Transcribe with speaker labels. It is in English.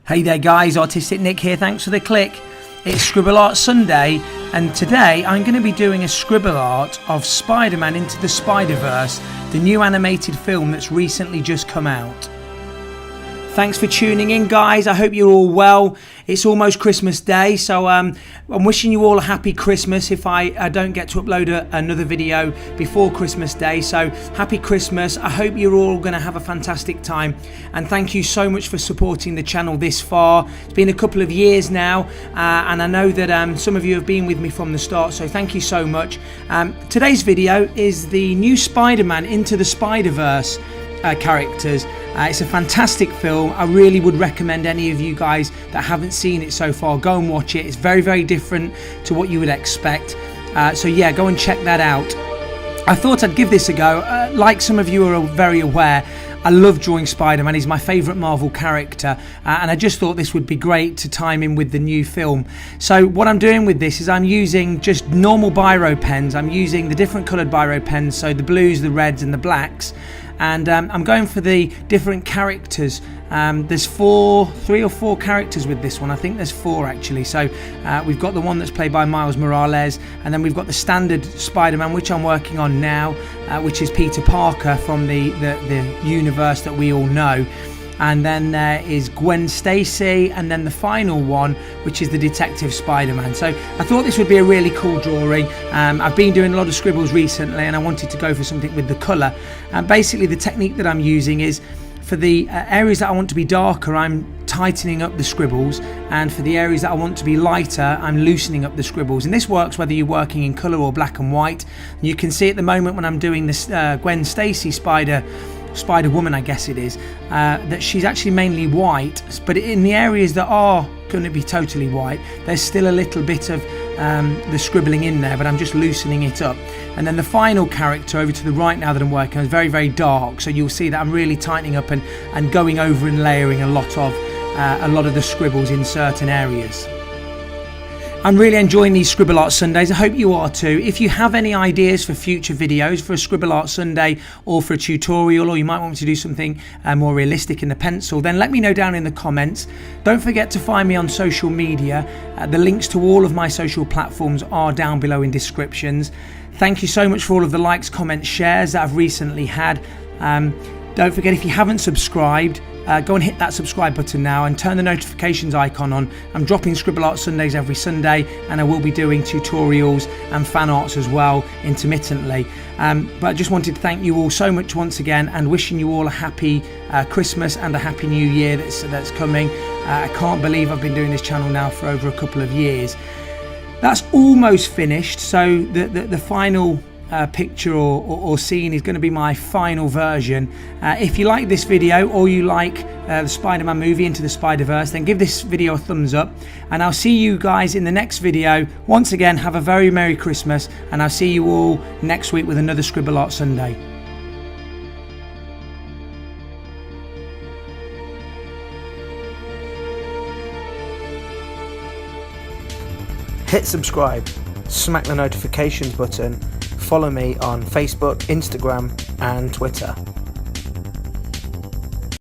Speaker 1: Hey there guys, Artistic Nick here, thanks for the click. It's Scribble Art Sunday and today I'm going to be doing a scribble art of Spider-Man Into the Spider-Verse, the new animated film that's recently just come out. Thanks for tuning in guys, I hope you're all well. It's almost Christmas Day, so I'm wishing you all a happy Christmas if I don't get to upload another video before Christmas Day. So happy Christmas, I hope you're all going to have a fantastic time, and thank you so much for supporting the channel this far. It's been a couple of years now, and I know that some of you have been with me from the start, so thank you so much. Today's video is the new Spider-Man Into the Spider-Verse characters. It's a fantastic film. I really would recommend any of you guys that haven't seen it so far, go and watch it. It's very, very different to what you would expect. So yeah, go and check that out. I thought I'd give this a go. Like some of you are very aware, I love drawing Spider-Man. He's my favourite Marvel character, and I just thought this would be great to time in with the new film. So what I'm doing with this is I'm using just normal biro pens. I'm using the different coloured biro pens, so the blues, the reds and the blacks, and I'm going for the different characters. There's three or four characters with this one. I think there's four actually. So we've got the one that's played by Miles Morales, and then we've got the standard Spider-Man, which I'm working on now, which is Peter Parker from the universe that we all know. And then there is Gwen Stacy, and then the final one, which is the Detective Spider-Man. So I thought this would be a really cool drawing. I've been doing a lot of scribbles recently, and I wanted to go for something with the colour. And basically the technique that I'm using is, for the areas that I want to be darker, I'm tightening up the scribbles, and for the areas that I want to be lighter, I'm loosening up the scribbles. And this works whether you're working in colour or black and white. And you can see at the moment when I'm doing this Gwen Stacy Spider-Woman, I guess it is, that she's actually mainly white, but in the areas that are going to be totally white, there's still a little bit of the scribbling in there, but I'm just loosening it up. And then the final character over to the right now that I'm working on is very, very dark, so you'll see that I'm really tightening up and going over and layering a lot of the scribbles in certain areas. I'm really enjoying these Scribble Art Sundays. I hope you are too. If you have any ideas for future videos for a Scribble Art Sunday or for a tutorial, or you might want me to do something more realistic in the pencil, then let me know down in the comments. Don't forget to find me on social media. The links to all of my social platforms are down below in descriptions. Thank you so much for all of the likes, comments, shares that I've recently had. Don't forget, if you haven't subscribed, go and hit that subscribe button now and turn the notifications icon on. I'm dropping Scribble Art Sundays every Sunday, and I will be doing tutorials and fan arts as well intermittently. But I just wanted to thank you all so much once again, and wishing you all a happy Christmas and a happy new year that's coming. I can't believe I've been doing this channel now for over a couple of years. That's almost finished, so the final picture or scene is going to be my final version. If you like this video, or you like the Spider-Man movie Into the Spider-Verse, then give this video a thumbs up, and I'll see you guys in the next video. Once again, have a very Merry Christmas, and I'll see you all next week with another Scribble Art Sunday. Hit subscribe, smack the notifications button, follow me on Facebook, Instagram and Twitter.